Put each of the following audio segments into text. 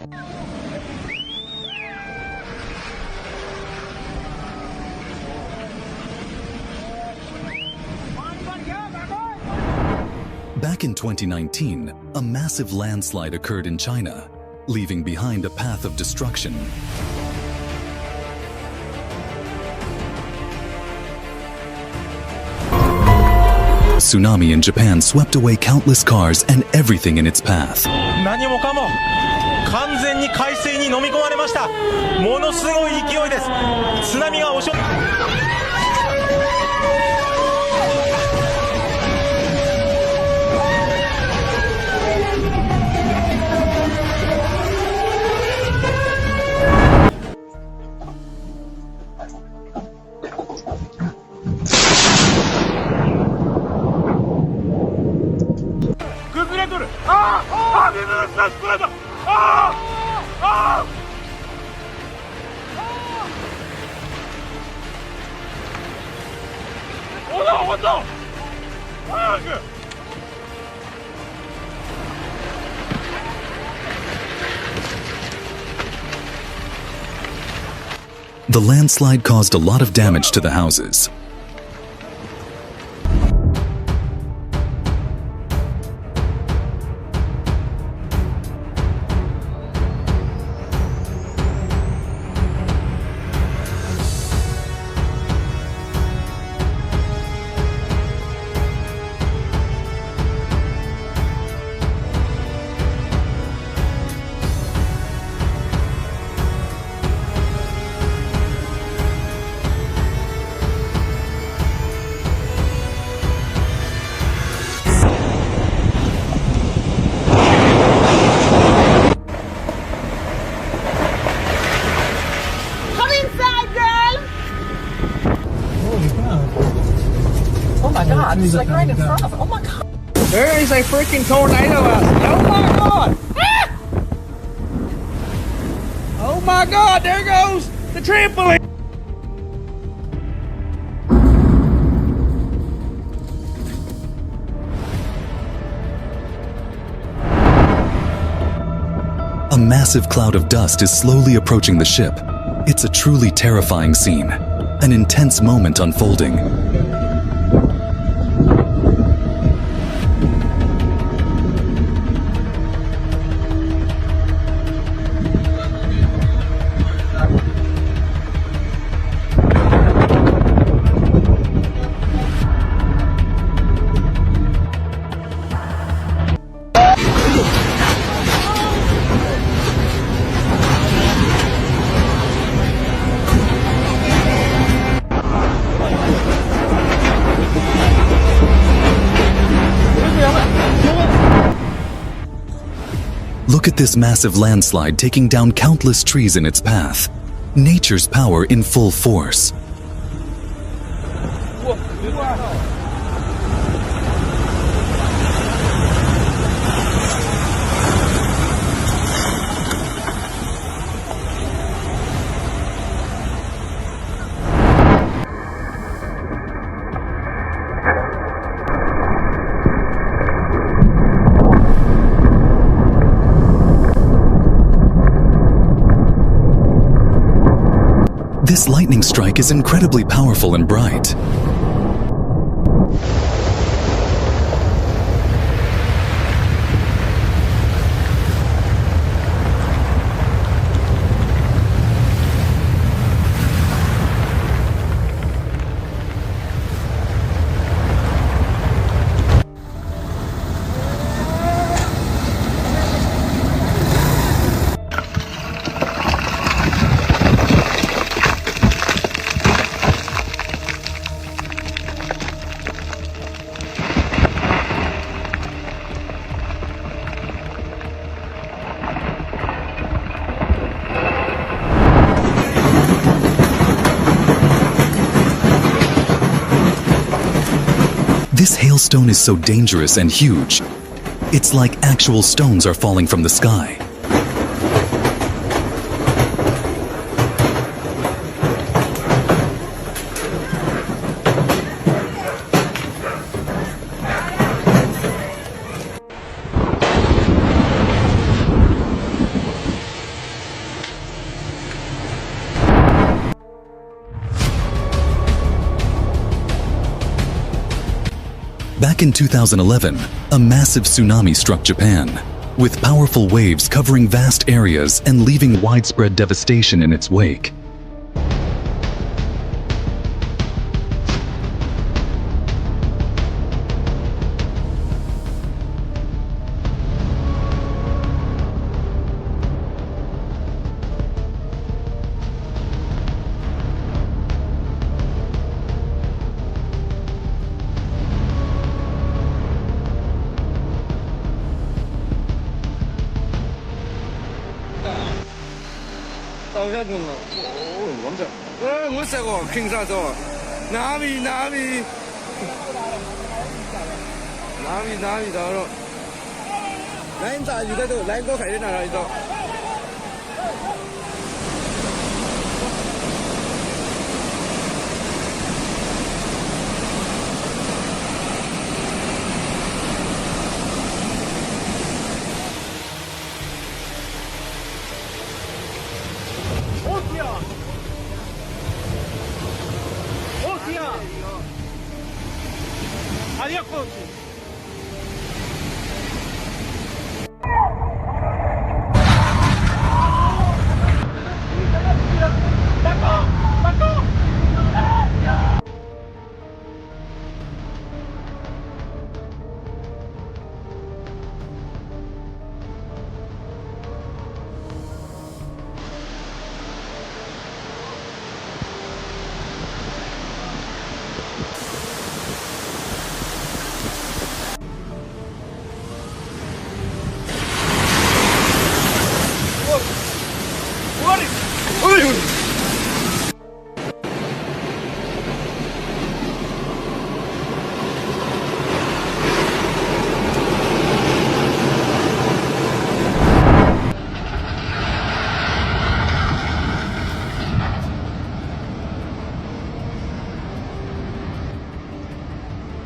Back in 2019, a massive landslide occurred in China, leaving behind a path of destruction. Tsunami in Japan swept away countless cars and everything in its path. 何もかも完全に海水に飲み込まれました。ものすごい勢いです。津波が押し寄せ The landslide caused a lot of damage to the houses. It's like right in front of it. Oh my god. There is a freaking tornado out there. Oh my god. Ah! Oh my god, there goes the trampoline. A massive cloud of dust is slowly approaching the ship. It's a truly terrifying scene, an intense moment unfolding. Look at this massive landslide taking down countless trees in its path. Nature's power in full force. This lightning strike is incredibly powerful and bright. This hailstone is so dangerous and huge. It's like actual stones are falling from the sky. Back in 2011, a massive tsunami struck Japan, with powerful waves covering vast areas and leaving widespread devastation in its wake.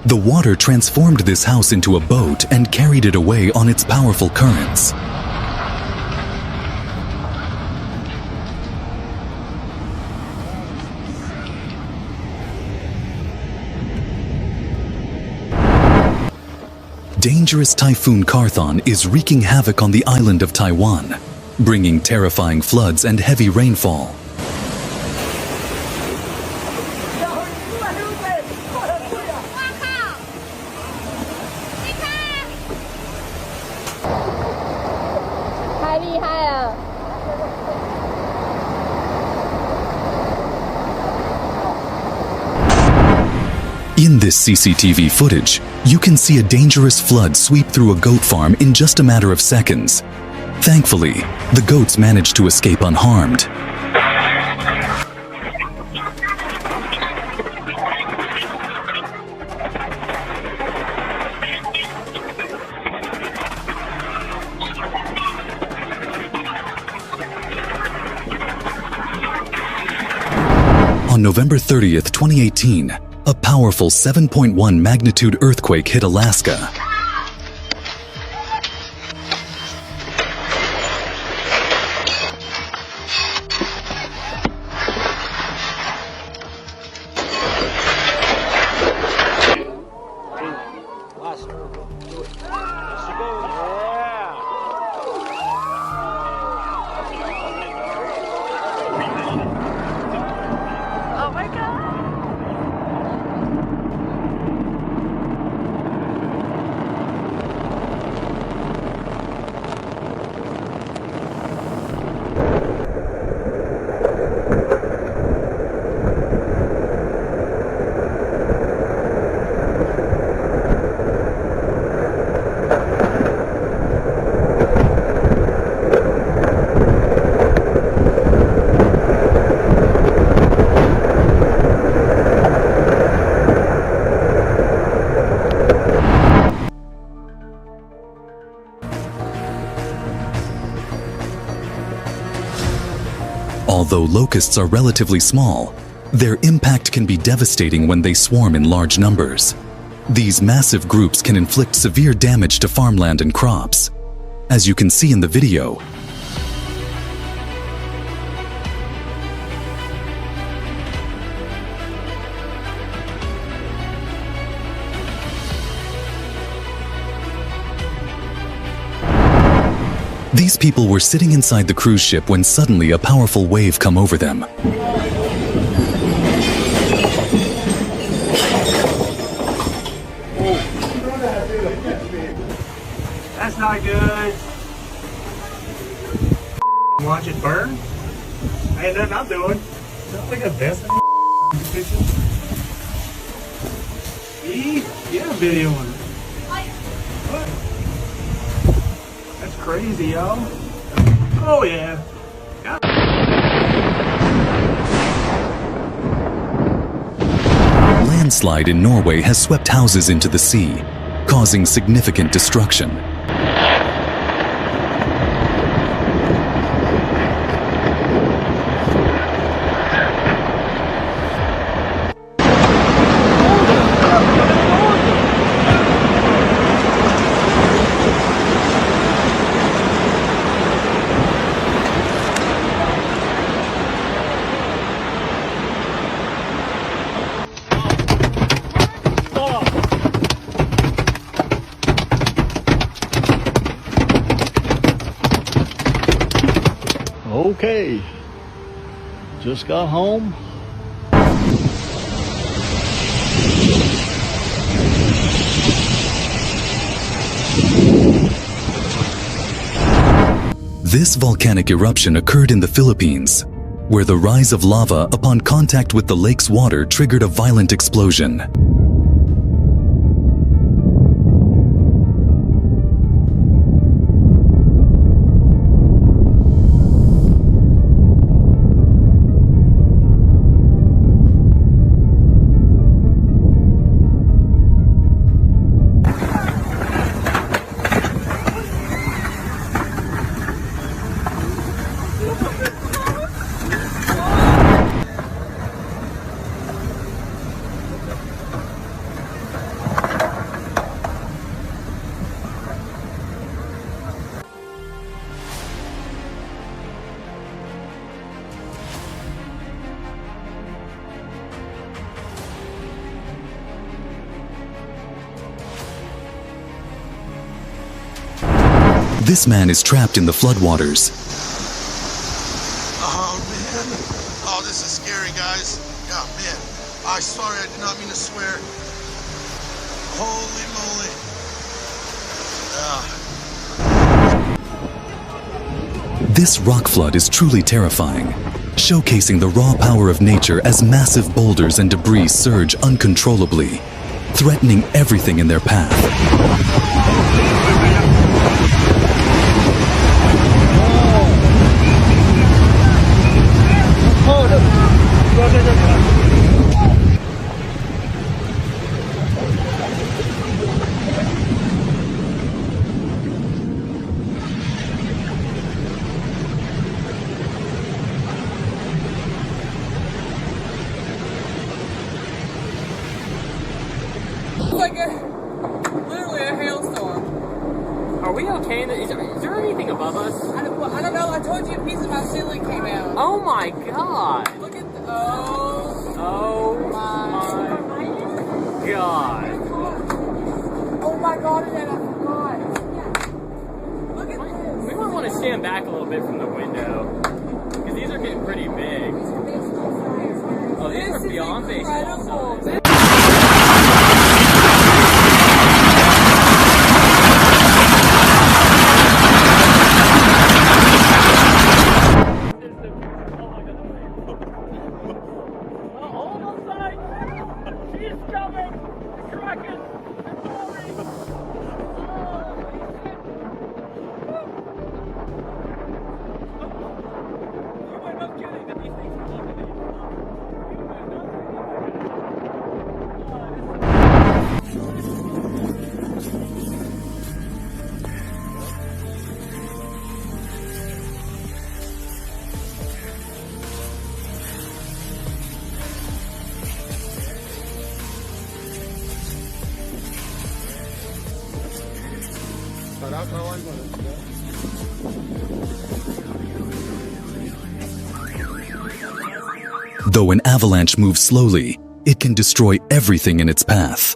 The water transformed this house into a boat and carried it away on its powerful currents. Dangerous Typhoon Carthon is wreaking havoc on the island of Taiwan, bringing terrifying floods and heavy rainfall. In this CCTV footage, you can see a dangerous flood sweep through a goat farm in just a matter of seconds. Thankfully, the goats managed to escape unharmed. On November 30th, 2018, a powerful 7.1 magnitude earthquake hit Alaska. Although locusts are relatively small, their impact can be devastating when they swarm in large numbers. These massive groups can inflict severe damage to farmland and crops. As you can see in the video, These people were sitting inside the cruise ship when suddenly a powerful wave come over them. That's not good. Watch it burn? Ain't nothing I'm doing. Don't think I'm best picture. Yeah, video on it. What? That's crazy, yo. Oh yeah. Landslide in Norway has swept houses into the sea, causing significant destruction. Okay, just got home. This volcanic eruption occurred in the Philippines, where the rise of lava upon contact with the lake's water triggered a violent explosion. This man is trapped in the floodwaters. Oh man. Oh, this is scary, guys. Oh man. I'm sorry, I did not mean to swear. Holy moly. This rock flood is truly terrifying, showcasing the raw power of nature as massive boulders and debris surge uncontrollably, threatening everything in their path. Like literally a hailstorm. Are we okay? Is there anything above us? I don't know. I told you a piece of my ceiling came out. Oh my god! Look at the. Oh my god! Oh my god, and I forgot. Look at this. We might want to stand back a little bit from the window. Because these are getting pretty big. Oh, these are beyond baseball size. Though an avalanche moves slowly, it can destroy everything in its path.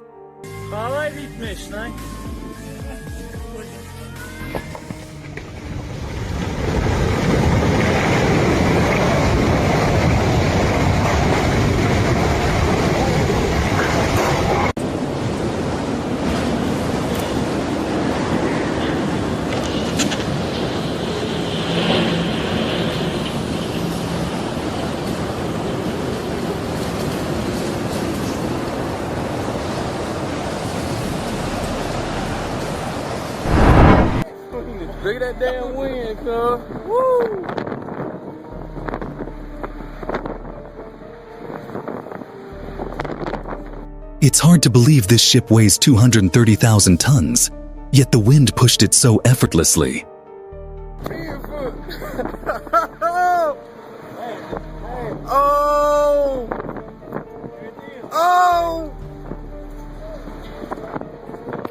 Look at that damn wind, cuz. Woo! It's hard to believe this ship weighs 230,000 tons, yet the wind pushed it so effortlessly. Oh! Oh!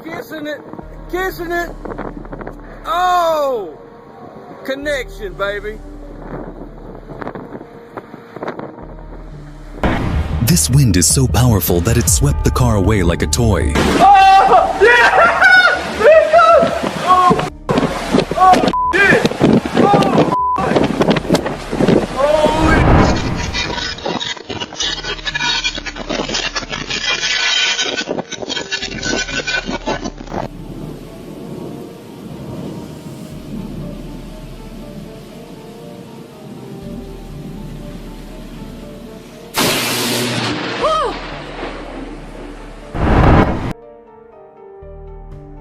Kissing it! Kissing it! Oh! Connection, baby. This wind is so powerful that it swept the car away like a toy. Oh! Yeah! There it goes! Oh! Oh, shit! Oh! Holy!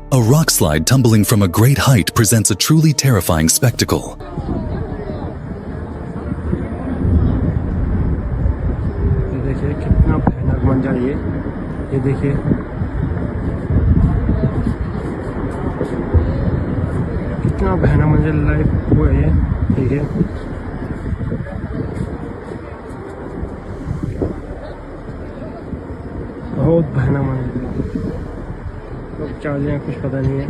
A rock slide tumbling from a great height presents a truly terrifying spectacle. ये देखिए कितना भयानक मंजर ये देखिए कितना भयानक मंजर लाइव हुआ है देखिए बहुत भयानक मंजर लोग चार्ज हैं कुछ पता नहीं है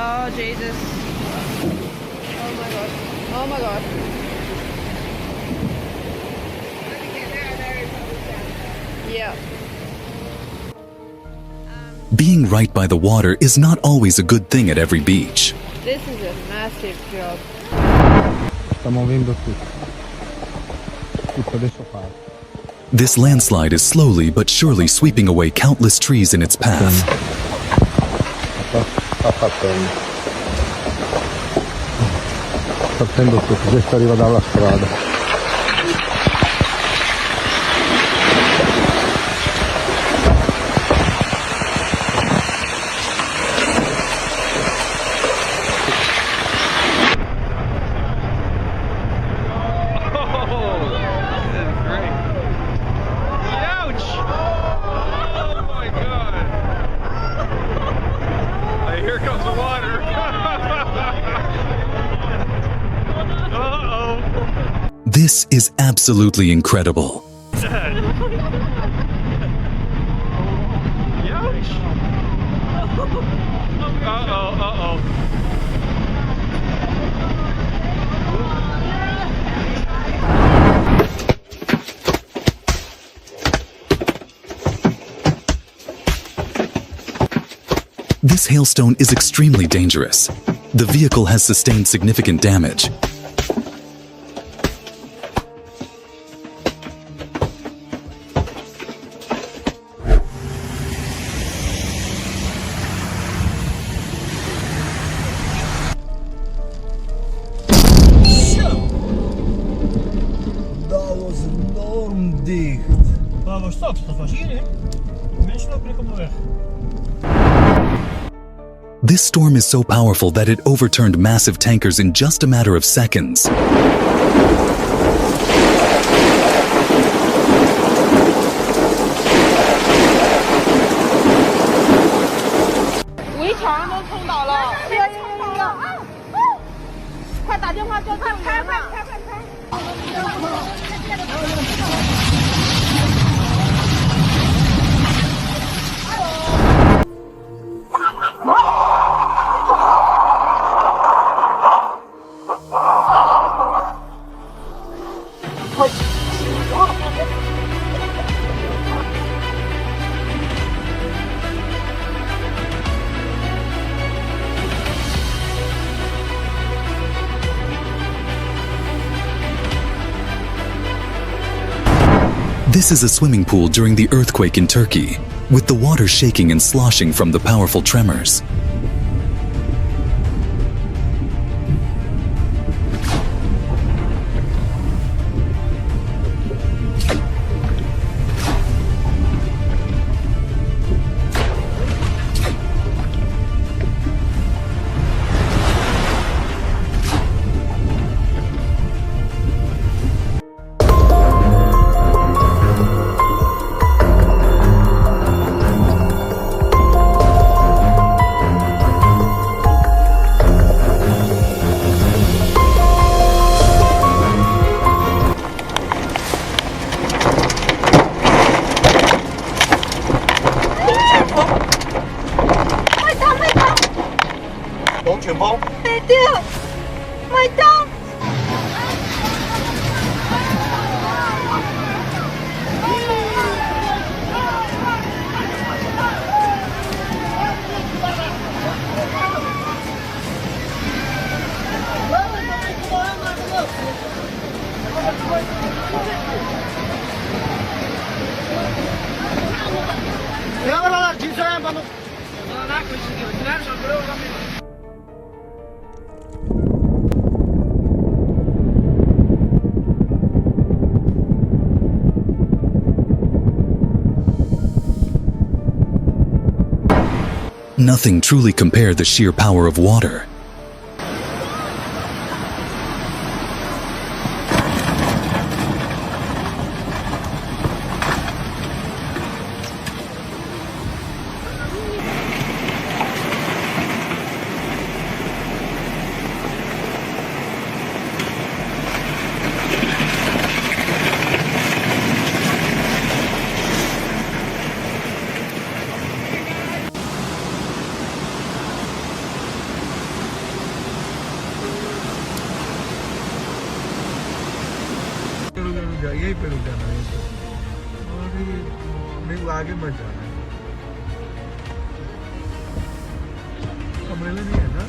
Oh, Jesus. Oh my god. Oh my god. Yeah. Being right by the water is not always a good thing at every beach. This is a massive job. Estamos viendo tutto adesso fa. This landslide is slowly but surely sweeping away countless trees in its path. Partendo tutto, questo arriva dalla strada. This is absolutely incredible. This hailstone is extremely dangerous. The vehicle has sustained significant damage. This storm is so powerful that it overturned massive tankers in just a matter of seconds. This is a swimming pool during the earthquake in Turkey, with the water shaking and sloshing from the powerful tremors. They do! My dog! Nothing truly compared the sheer power of water. यहीं पे रुक जाना है और मेरे को आगे मत जाना है। अम्ब्रेला नहीं है ना,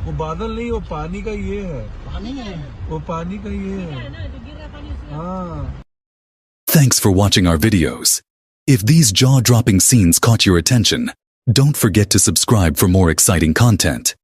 वो बादल नहीं, वो पानी का ये है, पानी है, वो पानी का ये है। हाँ। Thanks for watching our videos. If these jaw-dropping scenes caught your attention, don't forget to subscribe for more exciting content.